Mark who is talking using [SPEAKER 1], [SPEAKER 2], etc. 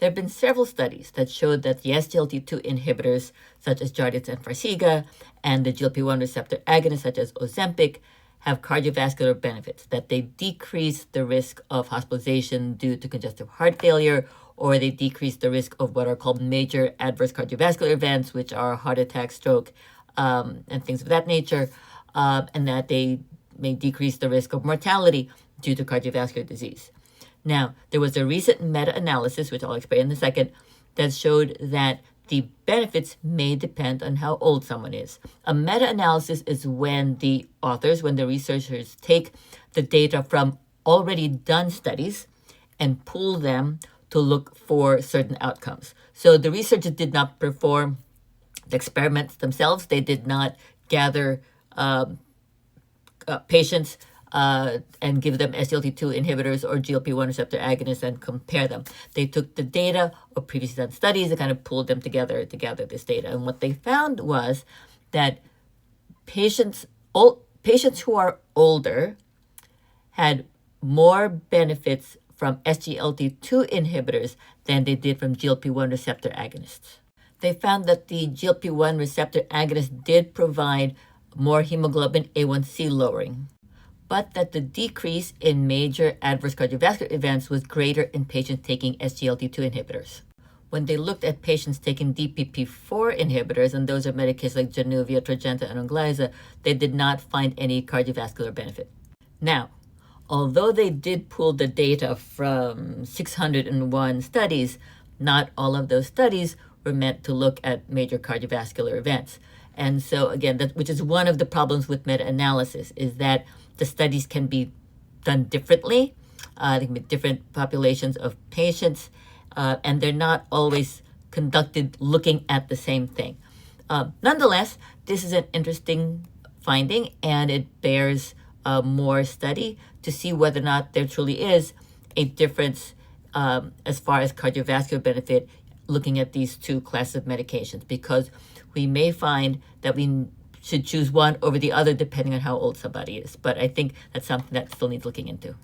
[SPEAKER 1] There have been several studies that showed that the SGLT2 inhibitors, such as Jardiance and Farxiga, and the GLP-1 receptor agonists, such as Ozempic, have cardiovascular benefits, that they decrease the risk of hospitalization due to congestive heart failure, or they decrease the risk of what are called major adverse cardiovascular events, which are heart attack, stroke, and things of that nature, and that they may decrease the risk of mortality due to cardiovascular disease. Now, there was a recent meta-analysis, which I'll explain in a second, that showed that the benefits may depend on how old someone is. A meta-analysis is when the authors, when the researchers take the data from already done studies and pool them to look for certain outcomes. So the researchers did not perform the experiments themselves. They did not gather patients and give them SGLT2 inhibitors or GLP-1 receptor agonists and compare them. They took the data of previously done studies and kind of pulled them together to gather this data. And what they found was that patients who are older had more benefits from SGLT2 inhibitors than they did from GLP-1 receptor agonists. They found that the GLP-1 receptor agonists did provide more hemoglobin A1C lowering, but that the decrease in major adverse cardiovascular events was greater in patients taking SGLT2 inhibitors. When they looked at patients taking DPP-4 inhibitors, and those are medications like Januvia, Tradjenta, and Onglyza, they did not find any cardiovascular benefit. Now, although they did pull the data from 601 studies, not all of those studies were meant to look at major cardiovascular events. And so again, which is one of the problems with meta-analysis, is that the studies can be done differently. They can be different populations of patients, and they're not always conducted looking at the same thing. Nonetheless, this is an interesting finding, and it bears more study to see whether or not there truly is a difference as far as cardiovascular benefit looking at these two classes of medications, because we may find that we should choose one over the other depending on how old somebody is. But I think that's something that still needs looking into.